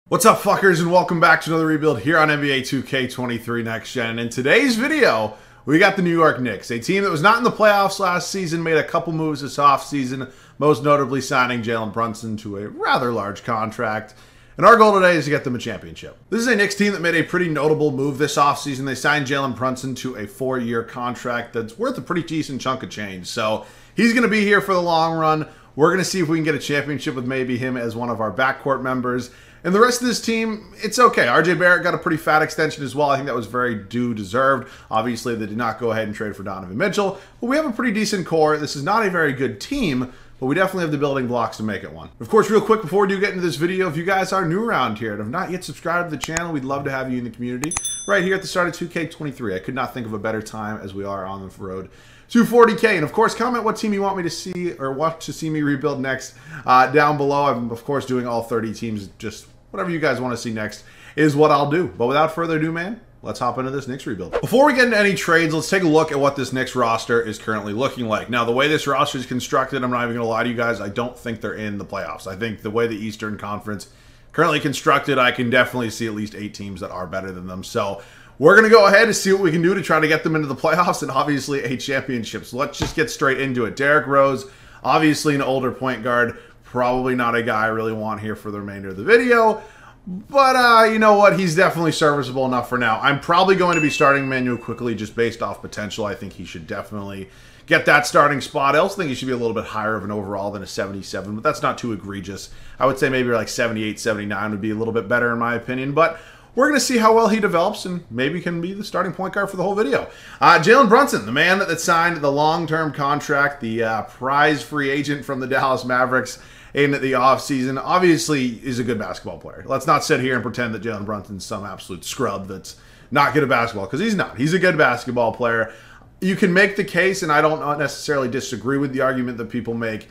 What's up, fuckers, and welcome back to another rebuild here on NBA 2K23 Next Gen. In today's video, we got the New York Knicks, a team that was not in the playoffs last season, made a couple moves this offseason, most notably signing Jalen Brunson to a rather large contract. And our goal today is to get them a championship. This is a Knicks team that made a pretty notable move this offseason. They signed Jalen Brunson to a 4-year contract that's worth a pretty decent chunk of change. So he's going to be here for the long run. We're going to see if we can get a championship with maybe him as one of our backcourt members. And the rest of this team, it's okay. Barrett got a pretty fat extension as well. I think that was very deserved. Obviously, they did not go ahead and trade for Donovan Mitchell. But we have a pretty decent core. This is not a very good team, but we definitely have the building blocks to make it one. Of course, real quick, before we do get into this video, if you guys are new around here and have not yet subscribed to the channel, we'd love to have you in the community right here at the start of 2K23. I could not think of a better time as we are on the road to 40K. And of course, comment what team you want me to see or want to see me rebuild next down below. I'm, of course, doing all 30 teams. Just whatever you guys want to see next is what I'll do. But without further ado, man, let's hop into this Knicks rebuild. Before we get into any trades, let's take a look at what this Knicks roster is currently looking like. Now, the way this roster is constructed, I'm not even going to lie to you guys, I don't think they're in the playoffs. I think the way the Eastern Conference currently constructed, I can definitely see at least 8 teams that are better than them. So we're going to go ahead and see what we can do to try to get them into the playoffs and obviously a championship. So let's just get straight into it. Derrick Rose, obviously an older point guard, probably not a guy I really want here for the remainder of the video. But you know what? He's definitely serviceable enough for now. I'm probably going to be starting Emmanuel quickly just based off potential. I think he should definitely get that starting spot. I also think he should be a little bit higher of an overall than a 77, but that's not too egregious. I would say maybe like 78, 79 would be a little bit better in my opinion, but we're going to see how well he develops and maybe can be the starting point guard for the whole video. Jalen Brunson, the man that signed the long-term contract, the prize free agent from the Dallas Mavericks in the offseason, obviously is a good basketball player. Let's not sit here and pretend that Jalen Brunson's some absolute scrub that's not good at basketball, because he's not. He's a good basketball player. You can make the case, and I don't necessarily disagree with the argument that people make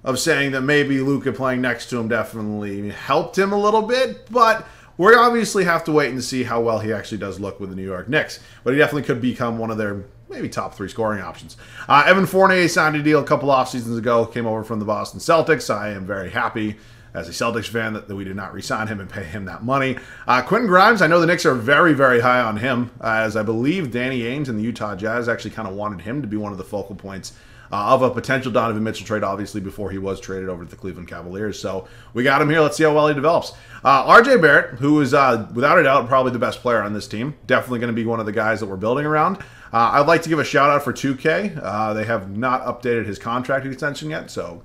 of saying that maybe Luka playing next to him definitely helped him a little bit, but we obviously have to wait and see how well he actually does look with the New York Knicks. But he definitely could become one of their maybe top 3 scoring options. Evan Fournier signed a deal a couple off seasons ago, came over from the Boston Celtics. I am very happy as a Celtics fan that we did not re-sign him and pay him that money. Quinton Grimes, I know the Knicks are very, very high on him, as I believe Danny Ainge and the Utah Jazz actually kind of wanted him to be one of the focal points of a potential Donovan Mitchell trade, obviously, before he was traded over to the Cleveland Cavaliers. So we got him here. Let's see how well he develops. Barrett, who is, without a doubt, probably the best player on this team. Definitely going to be one of the guys that we're building around. I'd like to give a shout-out for 2K. They have not updated his contract extension yet, so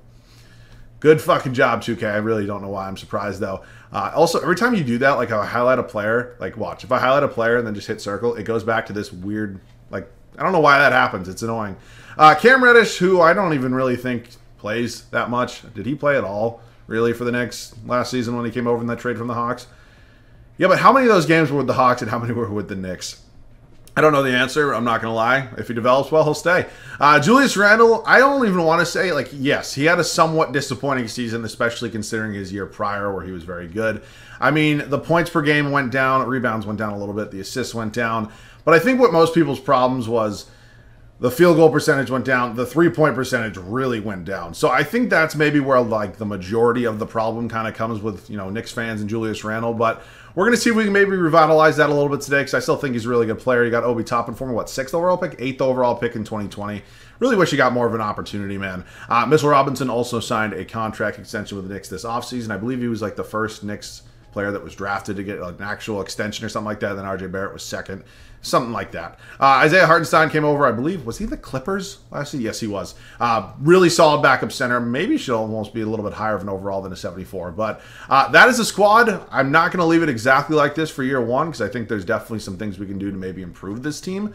good fucking job, 2K. I really don't know why I'm surprised, though. Also, every time you do that, like I highlight a player, like watch. If I highlight a player and then just hit circle, it goes back to this weird, like, I don't know why that happens. It's annoying. Cam Reddish, who I don't even really think plays that much. Did he play at all, really, for the Knicks last season when he came over in that trade from the Hawks? Yeah, but how many of those games were with the Hawks and how many were with the Knicks? I don't know the answer. I'm not going to lie. If he develops well, he'll stay. Julius Randle, I don't even want to say, like, yes, he had a somewhat disappointing season, especially considering his year prior where he was very good. I mean, the points per game went down. Rebounds went down a little bit. The assists went down. But I think what most people's problems was the field goal percentage went down. The three-point percentage really went down. So I think that's maybe where, like, the majority of the problem kind of comes with, you know, Knicks fans and Julius Randle. But we're going to see if we can maybe revitalize that a little bit today, because I still think he's a really good player. He got Obi Toppin for him, what, 6th overall pick? 8th overall pick in 2020. Really wish he got more of an opportunity, man. Mitchell Robinson also signed a contract extension with the Knicks this offseason. I believe he was, like, the first Knicks player that was drafted to get an actual extension or something like that. Then RJ Barrett was 2nd. Something like that. Isaiah Hartenstein came over, I believe. Was he the Clippers last year? Yes, he was. Really solid backup center. Maybe should almost be a little bit higher of an overall than a 74. But that is the squad. I'm not going to leave it exactly like this for year 1, because I think there's definitely some things we can do to maybe improve this team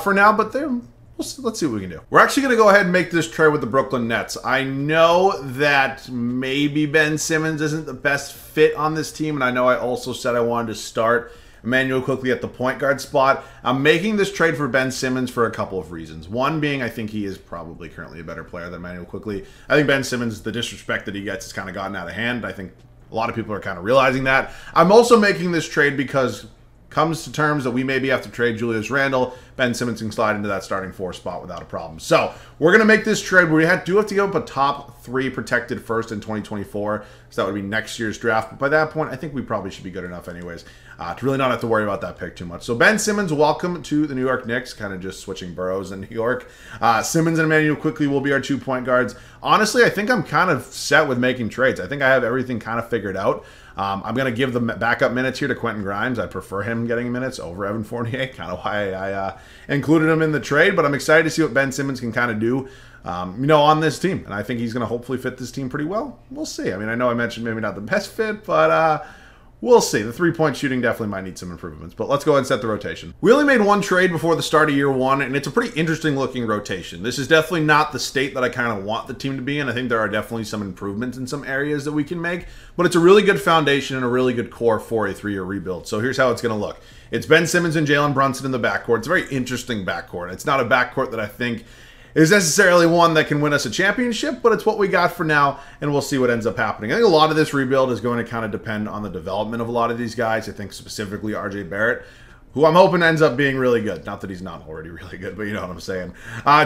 for now. But let's see what we can do. We're actually going to go ahead and make this trade with the Brooklyn Nets. I know that maybe Ben Simmons isn't the best fit on this team, and I know I also said I wanted to start Emmanuel quickly at the point guard spot. I'm making this trade for Ben Simmons for a couple of reasons. One being, I think he is probably currently a better player than Emmanuel quickly. I think Ben Simmons, the disrespect that he gets has kind of gotten out of hand. I think a lot of people are kind of realizing that. I'm also making this trade because comes to terms that we maybe have to trade Julius Randle, Ben Simmons can slide into that starting 4 spot without a problem. So we're going to make this trade where we do have to give up a top 3 protected first in 2024. So that would be next year's draft. But by that point, I think we probably should be good enough anyways to really not have to worry about that pick too much. So Ben Simmons, welcome to the New York Knicks. Kind of just switching boroughs in New York. Simmons and Emmanuel quickly will be our 2 point guards. Honestly, I think I'm kind of set with making trades. I think I have everything kind of figured out. I'm going to give the backup minutes here to Quinton Grimes. I prefer him getting minutes over Evan Fournier, kind of why I included him in the trade. But I'm excited to see what Ben Simmons can kind of do, on this team. And I think he's going to hopefully fit this team pretty well. We'll see. I mean, I know I mentioned maybe not the best fit, but we'll see. The 3-point shooting definitely might need some improvements. But let's go ahead and set the rotation. We only made 1 trade before the start of year 1, and it's a pretty interesting looking rotation. This is definitely not the state that I kind of want the team to be in. I think there are definitely some improvements in some areas that we can make, but it's a really good foundation and a really good core for a 3-year rebuild. So here's how it's going to look. It's Ben Simmons and Jalen Brunson in the backcourt. It's a very interesting backcourt. It's not a backcourt that I think is necessarily one that can win us a championship, but it's what we got for now, and we'll see what ends up happening. I think a lot of this rebuild is going to kind of depend on the development of a lot of these guys. I think specifically RJ Barrett, who I'm hoping ends up being really good. Not that he's not already really good, but you know what I'm saying.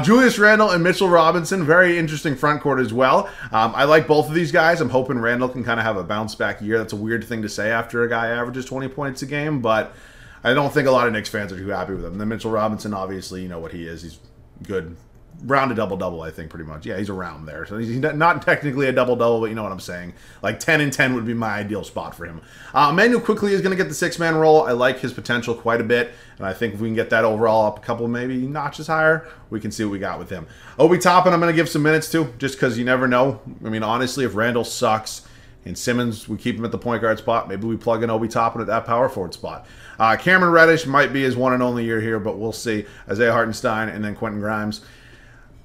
Julius Randle and Mitchell Robinson, very interesting front court as well. I like both of these guys. I'm hoping Randle can kind of have a bounce-back year. That's a weird thing to say after a guy averages 20 points a game, but I don't think a lot of Knicks fans are too happy with him. And then Mitchell Robinson, obviously, you know what he is. He's good. Round a double-double, I think, pretty much. Yeah, he's around there. So he's not technically a double-double, but you know what I'm saying. Like 10 and 10 would be my ideal spot for him. Emmanuel quickly is going to get the 6-man role. I like his potential quite a bit, and I think if we can get that overall up a couple maybe notches higher, we can see what we got with him. Obi Toppin, I'm going to give some minutes to, just because you never know. I mean, honestly, if Randle sucks and Simmons, we keep him at the point guard spot, maybe we plug in Obi Toppin at that power forward spot. Cameron Reddish might be his one and only year here, but we'll see. Isaiah Hartenstein and then Quinton Grimes.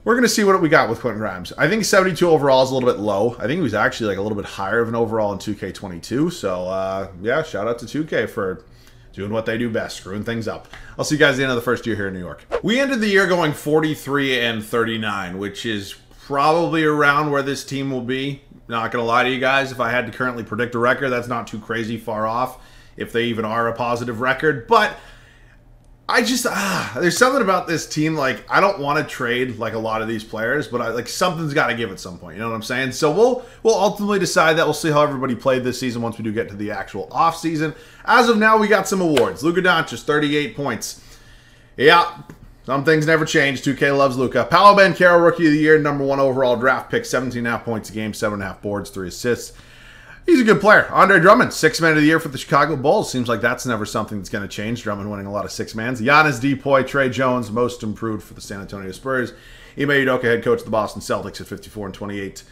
We're going to see what we got with Quinton Grimes. I think 72 overall is a little bit low. I think he was actually like a little bit higher of an overall in 2K22. So, yeah, shout out to 2K for doing what they do best, screwing things up. I'll see you guys at the end of the first year here in New York. We ended the year going 43 and 39, which is probably around where this team will be. Not going to lie to you guys. If I had to currently predict a record, that's not too crazy far off, if they even are a positive record. But I just, there's something about this team, like, I don't want to trade, like, a lot of these players, but something's got to give at some point, you know what I'm saying? So we'll ultimately decide that. We'll see how everybody played this season once we do get to the actual offseason. As of now, we got some awards. Luka Doncic, 38 points. Yeah, some things never change. 2K loves Luka. Paolo Banchero, Rookie of the Year, #1 overall draft pick, 17.5 points a game, 7.5 boards, 3 assists. He's a good player. Andre Drummond, 6-man of the year for the Chicago Bulls. Seems like that's never something that's going to change. Drummond winning a lot of 6-mans. Giannis Depoy, Trey Jones, most improved for the San Antonio Spurs. Ime Udoka, head coach of the Boston Celtics at 54 and 28.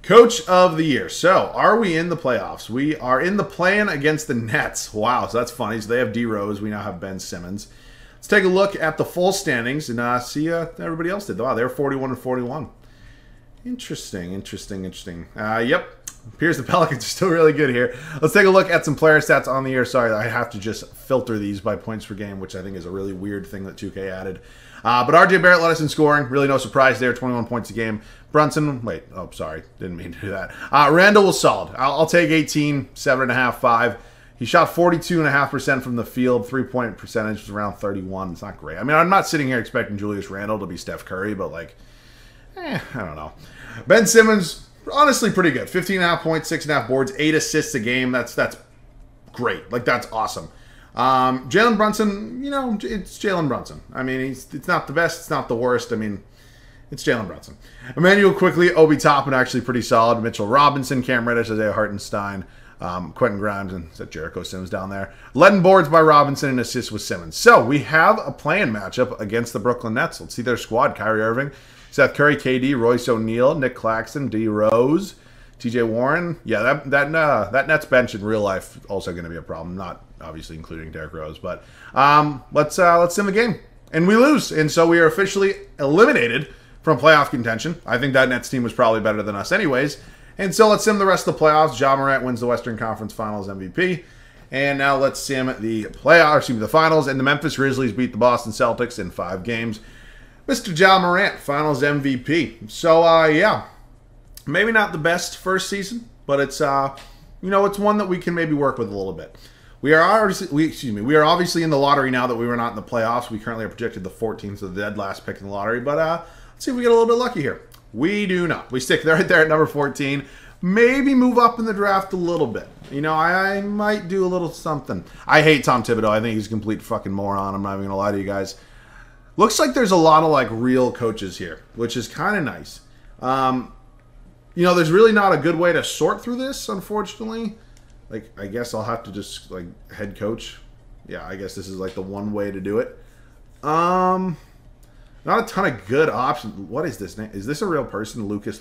Coach of the year. So, are we in the playoffs? We are in the play-in against the Nets. Wow, so that's funny. So they have D Rose. We now have Ben Simmons. Let's take a look at the full standings and see everybody else did. Wow, they're 41 and 41. Interesting. Yep. Appears the Pelicans are still really good here. Let's take a look at some player stats on the year. Sorry, I have to just filter these by points per game, which I think is a really weird thing that 2K added. But RJ Barrett led us in scoring. Really no surprise there, 21 points a game. Brunson, didn't mean to do that. Randle was solid. I'll take 18, 7.5, 5. He shot 42.5% from the field. 3-point percentage was around 31. It's not great. I mean, I'm not sitting here expecting Julius Randle to be Steph Curry, but I don't know. Ben Simmons, honestly pretty good. 15.5 points, 6.5 boards, 8 assists a game. That's great. That's awesome. Jalen Brunson, it's Jalen Brunson. I mean, it's not the best, it's not the worst. I mean, it's Jalen Brunson. Emmanuel quickly, Obi Toppin actually pretty solid. Mitchell Robinson, Cam Reddish, Isaiah Hartenstein, Quinton Grimes, and is that Jericho Sims down there? Led in boards by Robinson and assists with Simmons. So we have a play-in matchup against the Brooklyn Nets. Let's see their squad. Kyrie Irving, Seth Curry, KD, Royce O'Neal, Nick Claxton, D Rose, TJ Warren. Yeah, that Nets bench in real life also going to be a problem. Not obviously including Derrick Rose, but let's sim the game, and we lose, and so we are officially eliminated from playoff contention. I think that Nets team was probably better than us, anyways. And so let's sim the rest of the playoffs. Ja Morant wins the Western Conference Finals MVP, and now let's sim the finals. And the Memphis Grizzlies beat the Boston Celtics in 5 games. Mr. Ja Morant, Finals MVP. So, yeah, maybe not the best first season, but it's, it's one that we can maybe work with a little bit. We are obviously in the lottery now that we were not in the playoffs. We currently are projected the 14th, so the dead last pick in the lottery. But let's see if we get a little bit lucky here. We do not. We stick right there at number 14. Maybe move up in the draft a little bit. You know, I might do a little something. I hate Tom Thibodeau. I think he's a complete fucking moron. I'm not even going to lie to you guys. Looks like there's a lot of, like, real coaches here, which is kind of nice. You know, there's really not a good way to sort through this, unfortunately. Like, I guess I'll have to just, like, head coach. Yeah, I guess this is, like, the one way to do it. Not a ton of good options. What is this name? Is this a real person? Lucas?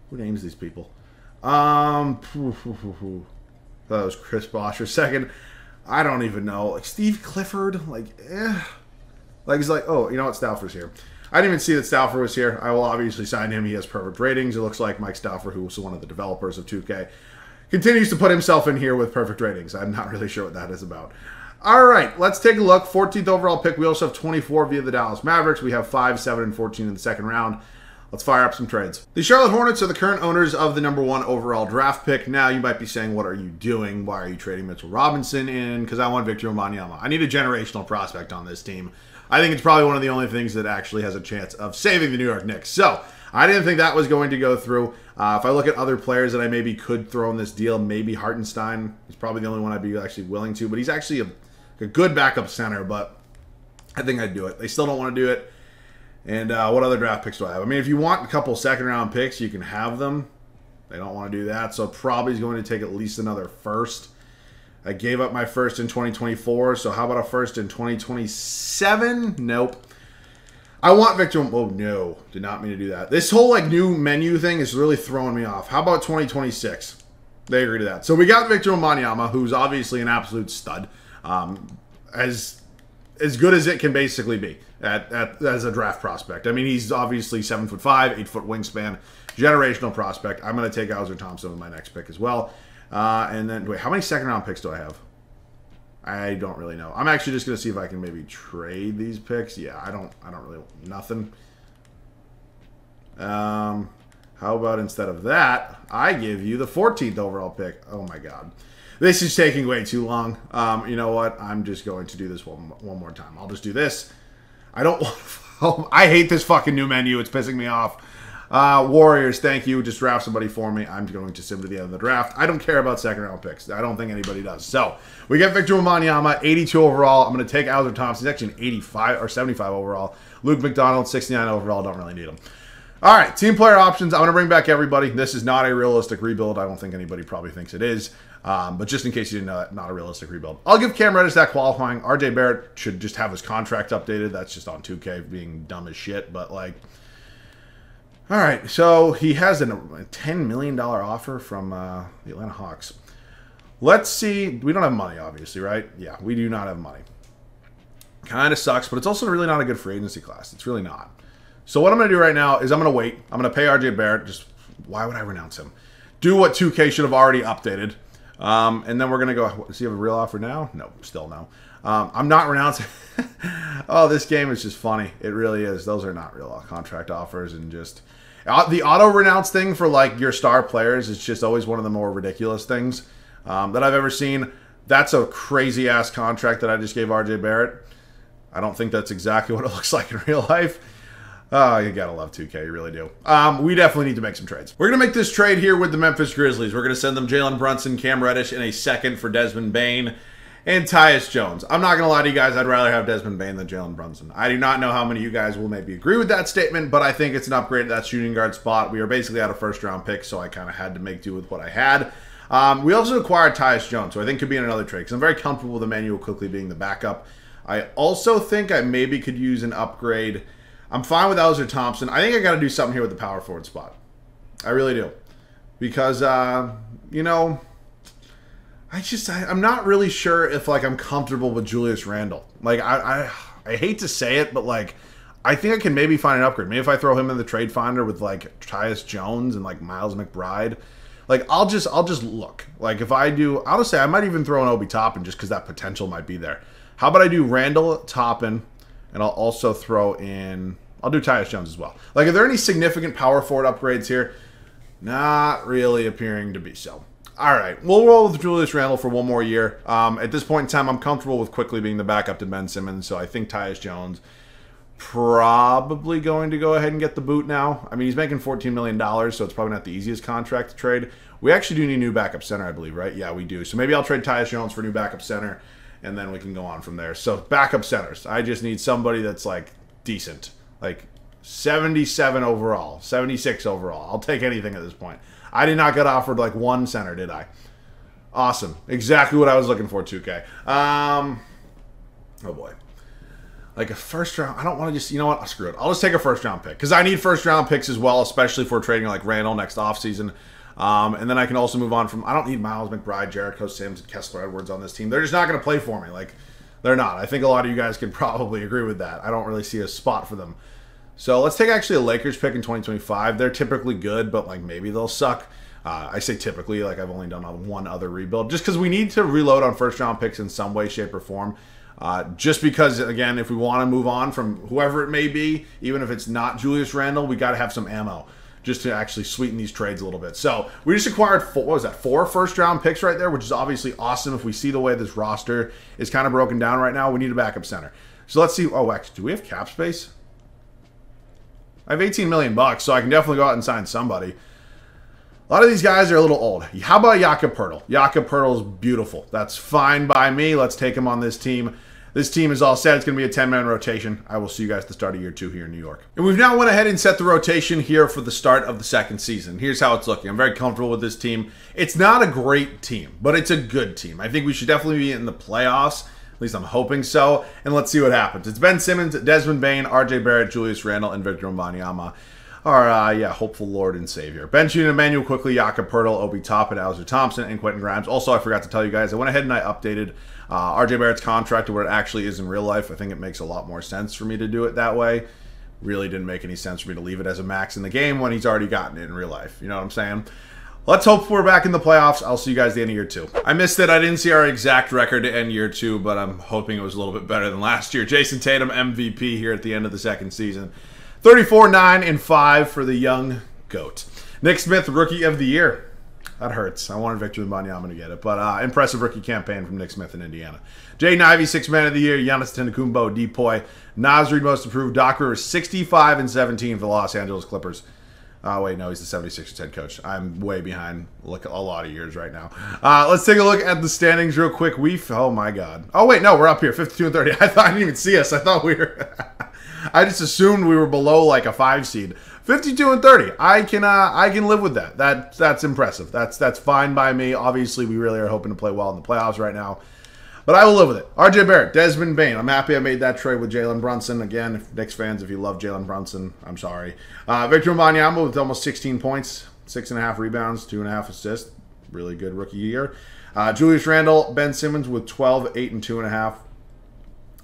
Who names these people? Thought it was Chris Bosh for a second. I don't even know. Like, Steve Clifford? Like, Like, he's like, oh, you know what? Stauffer's here. I didn't even see that Stauffer was here. I will obviously sign him. He has perfect ratings. It looks like Mike Stauffer, who was one of the developers of 2K, continues to put himself in here with perfect ratings. I'm not really sure what that is about. All right, let's take a look. 14th overall pick. We also have 24 via the Dallas Mavericks. We have 5, 7, and 14 in the second round. Let's fire up some trades. The Charlotte Hornets are the current owners of the number 1 overall draft pick. Now, you might be saying, what are you doing? Why are you trading Mitchell Robinson in? Because I want Victor Wembanyama. I need a generational prospect on this team. I think it's probably one of the only things that actually has a chance of saving the New York Knicks. So, I didn't think that was going to go through. If I look at other players that I maybe could throw in this deal, maybe Hartenstein. He's probably the only one I'd be actually willing to. But he's actually a good backup center. But I think I'd do it. They still don't want to do it. And what other draft picks do I have? I mean, if you want a couple second-round picks, you can have them. They don't want to do that. So, probably is going to take at least another first. I gave up my first in 2024, so how about a first in 2027? Nope. I want Victor... Oh, no. Did not mean to do that. This whole, like, new menu thing is really throwing me off. How about 2026? They agree to that. So we got Victor Wembanyama, who's obviously an absolute stud. As good as it can basically be as a draft prospect. I mean, he's obviously 7'5", 8-foot wingspan, generational prospect. I'm going to take Ausar Thompson with my next pick as well. And then, wait, how many second-round picks do I have? I don't really know. I'm actually just going to see if I can maybe trade these picks. Yeah, I don't really want nothing. How about instead of that, I give you the 14th overall pick. Oh, my God. This is taking way too long. You know what? I'm just going to do this one more time. I'll just do this. I don't want... I hate this fucking new menu. It's pissing me off. Warriors, thank you. Just draft somebody for me. I'm going to sim to the end of the draft. I don't care about second round picks. I don't think anybody does. So, we get Victor Wembanyama, 82 overall. I'm going to take Ausar Thompson. He's actually an 85 or 75 overall. Luke McDonald, 69 overall. Don't really need him. All right, team player options. I'm going to bring back everybody. This is not a realistic rebuild. I don't think anybody probably thinks it is. But just in case you didn't know that, not a realistic rebuild. I'll give Cam Reddish that qualifying. RJ Barrett should just have his contract updated. That's just on 2K being dumb as shit. But, like... All right, so he has a $10 million offer from the Atlanta Hawks. Let's see. We don't have money, obviously, right? Yeah, we do not have money. Kind of sucks, but it's also really not a good free agency class. It's really not. So what I'm going to do right now is I'm going to wait. I'm going to pay RJ Barrett. Just why would I renounce him? Do what 2K should have already updated. And then we're going to go. Does he have a real offer now? No, still no. I'm not renouncing. Oh, this game is just funny. It really is. Those are not real contract offers, and just the auto renounce thing for like your star players is just always one of the more ridiculous things that I've ever seen. That's a crazy ass contract that I just gave RJ Barrett. I don't think that's exactly what it looks like in real life. Oh, you gotta love 2K, you really do. We definitely need to make some trades. We're gonna make this trade here with the Memphis Grizzlies. We're gonna send them Jalen Brunson, Cam Reddish, and a second for Desmond Bane and Tyus Jones. I'm not gonna lie to you guys, I'd rather have Desmond Bane than Jalen Brunson. I do not know how many of you guys will maybe agree with that statement, but I think it's an upgrade at that shooting guard spot. We are basically out of first round picks, so I kind of had to make do with what I had. We also acquired Tyus Jones, who I think could be in another trade, because I'm very comfortable with Emmanuel quickly being the backup. I also think I maybe could use an upgrade. I'm fine with Ausar Thompson. I think I got to do something here with the power forward spot. I really do. Because, you know, I'm not really sure if, like, I'm comfortable with Julius Randle. Like, I hate to say it, but, like, I think I can maybe find an upgrade. Maybe if I throw him in the trade finder with, like, Tyus Jones and, like, Miles McBride. Like, I'll just look. Like, if I do, honestly, I might even throw an Obi Toppin just because that potential might be there. How about I do Randle, Toppin, and I'll also throw in... I'll do Tyus Jones as well. Like, are there any significant power forward upgrades here? Not really appearing to be so. All right, we'll roll with Julius Randle for one more year. At this point in time, I'm comfortable with quickly being the backup to Ben Simmons, so I think Tyus Jones probably going to go ahead and get the boot now. I mean, he's making $14 million, so it's probably not the easiest contract to trade. We actually do need a new backup center, I believe, right? Yeah, we do. So maybe I'll trade Tyus Jones for a new backup center, and then we can go on from there. So backup centers. I just need somebody that's, like, decent. Like, 77 overall, 76 overall. I'll take anything at this point. I did not get offered, like, one center, did I? Awesome. Exactly what I was looking for, 2K. Oh, boy. Like a first round, I don't want to just, you know what, screw it. I'll just take a first round pick because I need first round picks as well, especially for trading like Randall next offseason. And then I can also move on from, I don't need Miles McBride, Jericho Sims, and Kessler Edwards on this team. They're just not going to play for me. Like, they're not. I think a lot of you guys can probably agree with that. I don't really see a spot for them. So let's take actually a Lakers pick in 2025. They're typically good, but like maybe they'll suck. I say typically, like I've only done one other rebuild just because we need to reload on first round picks in some way, shape, or form. Just because, again, if we want to move on from whoever it may be, even if it's not Julius Randle, we got to have some ammo just to actually sweeten these trades a little bit. So we just acquired, four first-round picks right there, which is obviously awesome. If we see the way this roster is kind of broken down right now, we need a backup center. So let's see. Oh, actually, do we have cap space? I have $18 million, so I can definitely go out and sign somebody. A lot of these guys are a little old. How about Jakob Poeltl? Jakob Poeltl is beautiful. That's fine by me. Let's take him on this team. This team is all set. It's going to be a 10-man rotation. I will see you guys at the start of year 2 here in New York. And we've now went ahead and set the rotation here for the start of the second season. Here's how it's looking. I'm very comfortable with this team. It's not a great team, but it's a good team. I think we should definitely be in the playoffs. At least I'm hoping so. And let's see what happens. It's Ben Simmons, Desmond Bane, RJ Barrett, Julius Randle, and Victor Wembanyama. Our, hopeful Lord and Savior. Ben Shooter, Emmanuel Quickly, Jakob Poeltl, Obi Toppin, Alistair Thompson, and Quinton Grimes. Also, I forgot to tell you guys, I went ahead and I updated RJ Barrett's contract to where it actually is in real life. I think it makes a lot more sense for me to do it that way. Really didn't make any sense for me to leave it as a max in the game when he's already gotten it in real life. You know what I'm saying? Let's hope we're back in the playoffs. I'll see you guys at the end of year 2. I missed it. I didn't see our exact record to end year 2, but I'm hoping it was a little bit better than last year. Jason Tatum, MVP here at the end of the second season. 34, 9, and 5 for the young GOAT. Nick Smith, Rookie of the Year. That hurts. I wanted Victor Wembanyama to get it, but impressive rookie campaign from Nick Smith in Indiana. Jaden Ivey, 6th Man of the Year. Giannis Antetokounmpo, Depoy. Naz Reid, Most Improved. Doc Rivers, 65 and 17 for the Los Angeles Clippers. Oh, wait, no, he's the 76ers head coach. I'm way behind a lot of years right now. Let's take a look at the standings real quick. Oh, my God. Oh, wait, no, we're up here, 52 and 30. I didn't even see us. I thought we were... I just assumed we were below like a 5 seed. 52 and 30. I can live with that. That's impressive. That's fine by me. Obviously, we really are hoping to play well in the playoffs right now. But I will live with it. RJ Barrett, Desmond Bane. I'm happy I made that trade with Jalen Brunson. Again, Knicks fans, if you love Jalen Brunson, I'm sorry. Victor Wembanyama with almost 16 points, 6.5 rebounds, 2.5 assists. Really good rookie year. Julius Randle, Ben Simmons with 12, 8, and 2.5.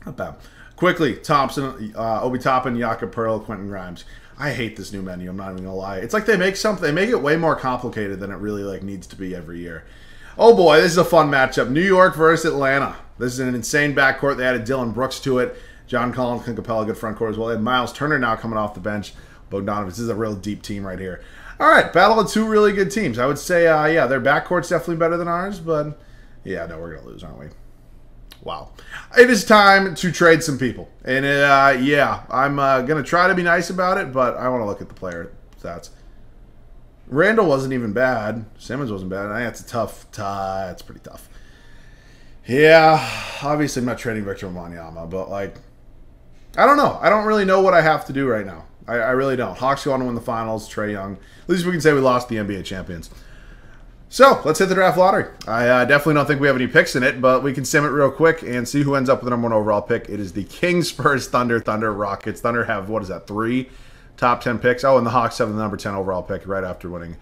Not bad. Quickly, Thompson, Obi Toppin, Jakob Poeltl, Quinton Grimes. I hate this new menu. I'm not even gonna lie. It's like they make it way more complicated than it really like needs to be every year. Oh boy, this is a fun matchup. New York versus Atlanta. This is an insane backcourt. They added Dylan Brooks to it. John Collins, Clint Capella, good front court as well. They had Miles Turner now coming off the bench. Bogdanovich. This is a real deep team right here. All right, battle of 2 really good teams. I would say, yeah, their backcourt's definitely better than ours, but yeah, no, we're gonna lose, aren't we? Wow. It is time to trade some people. And, yeah, I'm going to try to be nice about it, but I want to look at the player stats. Randall wasn't even bad. Simmons wasn't bad. I think that's a tough it's pretty tough. Yeah, obviously I'm not trading Victor Wembanyama, but, like, I don't know. I don't really know what I have to do right now. I really don't. Hawks go on to win the finals. Trae Young. At least we can say we lost the NBA champions. So, let's hit the draft lottery. I definitely don't think we have any picks in it, but we can sim it real quick and see who ends up with the number 1 overall pick. It is the Kings, Spurs, Thunder, Rockets. Thunder have, what is that, 3 top 10 picks? Oh, and the Hawks have the number 10 overall pick right after winning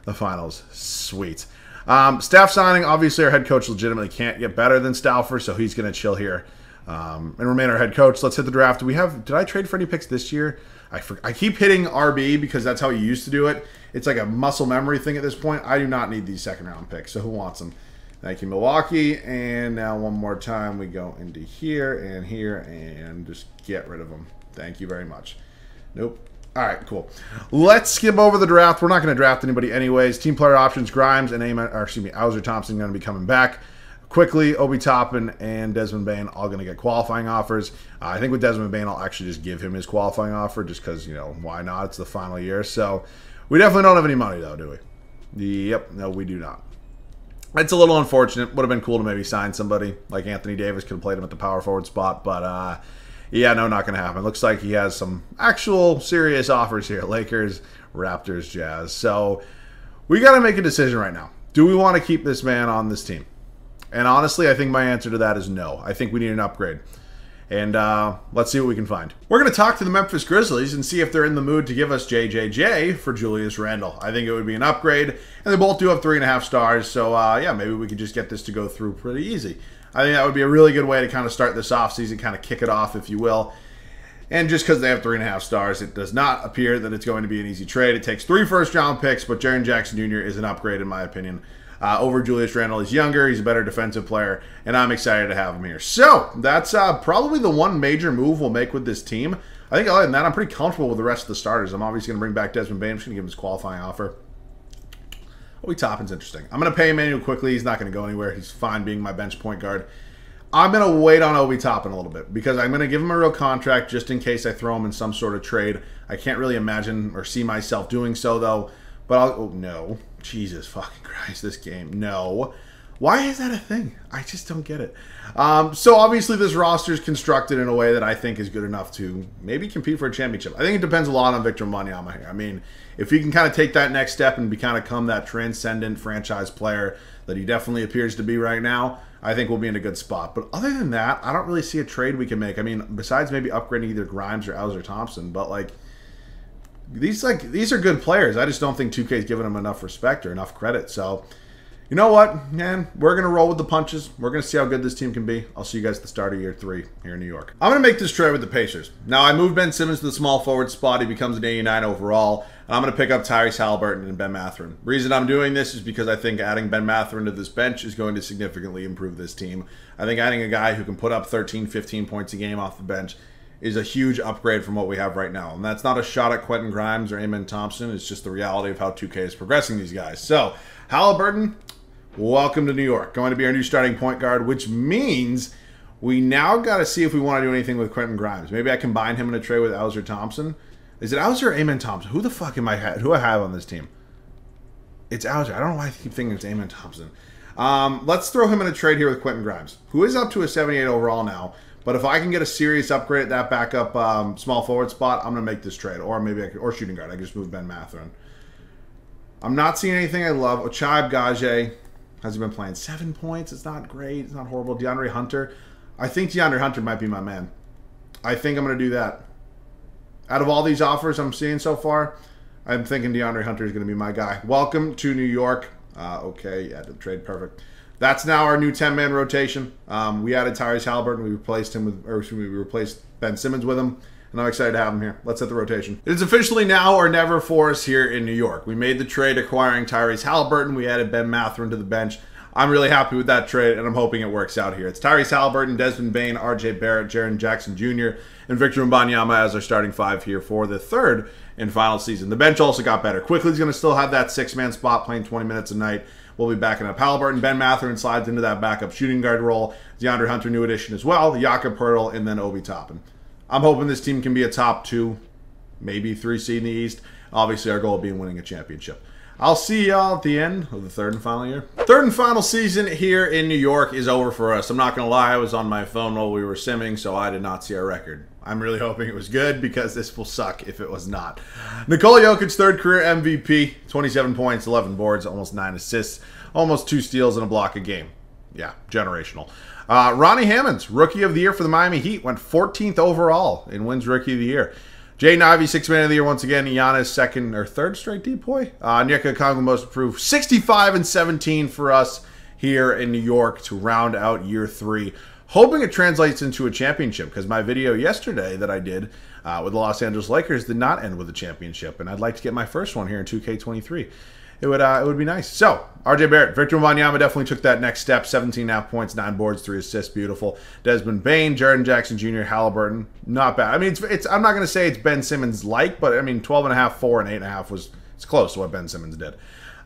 the finals. Sweet. Staff signing, obviously our head coach legitimately can't get better than Stauffer, so he's going to chill here and remain our head coach. Let's hit the draft. Did I trade for any picks this year? I keep hitting RB because that's how you used to do it. It's like a muscle memory thing at this point. I do not need these second-round picks, so who wants them? Thank you, Milwaukee. And now one more time, we go into here and just get rid of them. Thank you very much. Nope. All right, cool. Let's skip over the draft. We're not going to draft anybody anyways. Team player options, Grimes and Ausar Thompson going to be coming back quickly. Obi Toppin and Desmond Bane all going to get qualifying offers. I think with Desmond Bane, I'll actually just give him his qualifying offer just because, you know, why not? It's the final year. So we definitely don't have any money, though, do we? Yep, no, we do not. It's a little unfortunate. Would have been cool to maybe sign somebody like Anthony Davis. Could have played him at the power forward spot, but yeah, no, not going to happen. Looks like he has some actual serious offers here. Lakers, Raptors, Jazz. So we got to make a decision right now. Do we want to keep this man on this team? And honestly, I think my answer to that is no. I think we need an upgrade. And let's see what we can find. We're going to talk to the Memphis Grizzlies and see if they're in the mood to give us JJJ for Julius Randle. I think it would be an upgrade. And they both do have 3.5 stars. So, yeah, maybe we could just get this to go through pretty easy. I think that would be a really good way to kind of start this offseason, kind of kick it off, if you will. And just because they have 3.5 stars, it does not appear that it's going to be an easy trade. It takes 3 first-round picks, but Jaren Jackson Jr. is an upgrade, in my opinion, over Julius Randle. He's younger, he's a better defensive player, and I'm excited to have him here. So, that's probably the one major move we'll make with this team. I think other than that, I'm pretty comfortable with the rest of the starters. I'm obviously going to bring back Desmond Bane. I'm just going to give him his qualifying offer. Obi Toppin's interesting. I'm going to pay Emmanuel quickly. He's not going to go anywhere. He's fine being my bench point guard. I'm going to wait on Obi Toppin a little bit because I'm going to give him a real contract just in case I throw him in some sort of trade. I can't really imagine or see myself doing so, though. But I'll... Oh, no. Jesus fucking Christ, this game. No. Why is that a thing? I just don't get it. So, obviously, this roster is constructed in a way that I think is good enough to maybe compete for a championship. I think it depends a lot on Victor Wembanyama here. I mean, if he can kind of take that next step and become that transcendent franchise player that he definitely appears to be right now, I think we'll be in a good spot. But other than that, I don't really see a trade we can make. I mean, besides maybe upgrading either Grimes or Ausar Thompson, but like these are good players. I just don't think 2K's giving them enough respect or enough credit. So, you know what, man? We're going to roll with the punches. We're going to see how good this team can be. I'll see you guys at the start of year 3 here in New York. I'm going to make this trade with the Pacers. Now, I moved Ben Simmons to the small forward spot. He becomes an 89 overall. And I'm going to pick up Tyrese Haliburton and Ben Mathurin. The reason I'm doing this is because I think adding Ben Mathurin to this bench is going to significantly improve this team. I think adding a guy who can put up 13, 15 points a game off the bench is a huge upgrade from what we have right now. And that's not a shot at Quinton Grimes or Amen Thompson. It's just the reality of how 2K is progressing these guys. So, Haliburton, welcome to New York. Going to be our new starting point guard, which means we now got to see if we want to do anything with Quinton Grimes. Maybe I combine him in a trade with Ausar Thompson. Is it Ausar or Amen Thompson? Who the fuck am I? Who I have on this team? It's Ausar. I don't know why I keep thinking it's Amen Thompson. Let's throw him in a trade here with Quinton Grimes, who is up to a 78 overall now. But if I can get a serious upgrade at that backup small forward spot, I'm going to make this trade. Or maybe or shooting guard. I can just move Ben Mathurin. I'm not seeing anything I love. Ochai Agbaji. Has he been playing? 7 points. It's not great. It's not horrible. DeAndre Hunter. I think DeAndre Hunter might be my man. I think I'm going to do that. Out of all these offers I'm seeing so far, I'm thinking DeAndre Hunter is going to be my guy. Welcome to New York. Okay, yeah, the trade, perfect. That's now our new 10-man rotation. We added Tyrese Haliburton. We replaced him with, or excuse me, we replaced Ben Simmons with him. And I'm excited to have him here. Let's hit the rotation. It is officially now or never for us here in New York. We made the trade acquiring Tyrese Haliburton. We added Ben Mathurin to the bench. I'm really happy with that trade, and I'm hoping it works out here. It's Tyrese Haliburton, Desmond Bane, RJ Barrett, Jaren Jackson Jr., and Victor Wembanyama as our starting 5 here for the third and final season. The bench also got better. Quickly's going to still have that 6-man spot, playing 20 minutes a night. We'll be backing up Haliburton. Ben Mathurin slides into that backup shooting guard role. DeAndre Hunter, new addition as well. Jakob Poeltl, and then Obi Toppin. I'm hoping this team can be a top 2, maybe 3 seed in the East. Obviously, our goal being winning a championship. I'll see y'all at the end of the third and final year. Third and final season here in New York is over for us. I'm not going to lie, I was on my phone while we were simming, so I did not see our record. I'm really hoping it was good because this will suck if it was not. Nikola Jokic, third career MVP, 27 points, 11 boards, almost 9 assists, almost 2 steals and a block a game. Yeah, generational. Ronnie Hammonds, Rookie of the Year for the Miami Heat, went 14th overall in wins Rookie of the Year. Jaden Ivey, 6th Man of the Year once again. Giannis, 2nd or 3rd straight depoy. Onyeka Okongwu, most improved. 65 and 17 for us here in New York to round out year 3. Hoping it translates into a championship because my video yesterday that I did with the Los Angeles Lakers did not end with a championship. And I'd like to get my first one here in 2K23. it would be nice. So, RJ Barrett, Victor Wembanyama definitely took that next step. 17.5 points, 9 boards, 3 assists, beautiful. Desmond Bane, Jaren Jackson Jr., Halliburton, not bad. I mean, it's I'm not going to say it's Ben Simmons like, but I mean 12.5, 4, and 8.5 it's close to what Ben Simmons did.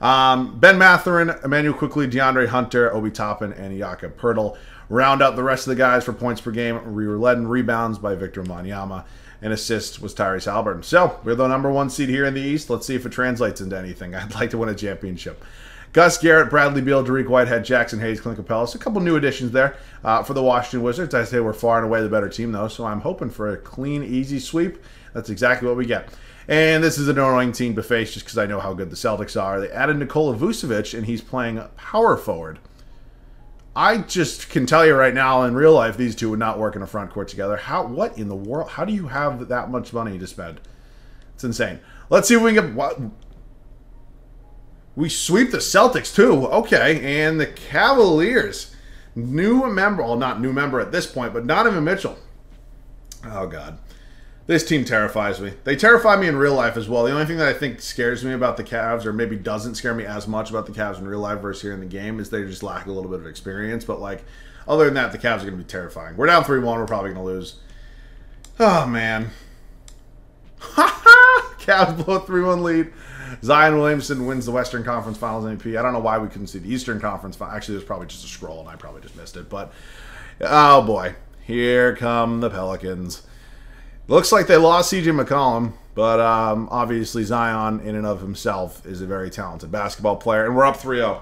Ben Mathurin, Emmanuel Quickly, DeAndre Hunter, Obi Toppin, and Jakob Poeltl round out the rest of the guys for points per game. We were led in rebounds by Victor Wembanyama. And assist was Tyrese Halliburton. So, we're the number 1 seed here in the East. Let's see if it translates into anything. I'd like to win a championship. Gus Garrett, Bradley Beal, Derrick Whitehead, Jackson Hayes, Clint Capella. So a couple new additions there for the Washington Wizards. I say we're far and away the better team, though. So I'm hoping for a clean, easy sweep. That's exactly what we get. And this is an annoying team to face just because I know how good the Celtics are. They added Nikola Vucevic, and he's playing power forward. I just can tell you right now, in real life, these two would not work in a front court together. What in the world? How do you have that much money to spend? It's insane. Let's see if we can get... What? We sweep the Celtics, too. Okay, and the Cavaliers. New member... Well, not new member at this point, but Donovan Mitchell. Oh, God. This team terrifies me. They terrify me in real life as well. The only thing that I think scares me about the Cavs, or maybe doesn't scare me as much about the Cavs in real life versus here in the game, is they just lack a little bit of experience. But, like, other than that, the Cavs are going to be terrifying. We're down 3-1. We're probably going to lose. Oh, man. Cavs blow a 3-1 lead. Zion Williamson wins the Western Conference Finals MVP. I don't know why we couldn't see the Eastern Conference. Actually, there's probably just a scroll, and I probably just missed it. But, oh, boy. Here come the Pelicans. Looks like they lost C.J. McCollum, but obviously Zion in and of himself is a very talented basketball player, and we're up 3-0.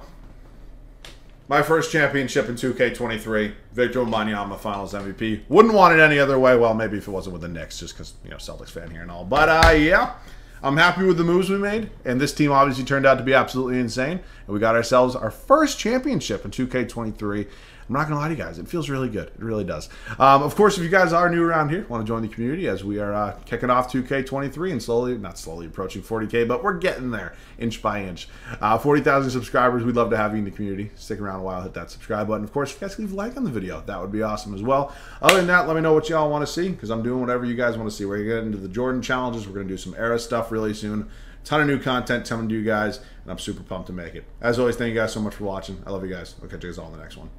My first championship in 2K23, Victor Wembanyama Finals MVP. Wouldn't want it any other way. Well, maybe if it wasn't with the Knicks, just because, you know, Celtics fan here and all. But, yeah, I'm happy with the moves we made, and this team obviously turned out to be absolutely insane, and we got ourselves our first championship in 2K23. I'm not going to lie to you guys. It feels really good. It really does. Of course, if you guys are new around here, want to join the community as we are kicking off 2K23 and not slowly approaching 40K, but we're getting there inch by inch. 40,000 subscribers. We'd love to have you in the community. Stick around a while. Hit that subscribe button. Of course, if you guys leave a like on the video, that would be awesome as well. Other than that, let me know what y'all want to see because I'm doing whatever you guys want to see. We're going to get into the Jordan challenges. We're going to do some era stuff really soon. Ton of new content coming to you guys, and I'm super pumped to make it. As always, thank you guys so much for watching. I love you guys. I'll catch you guys all in the next one.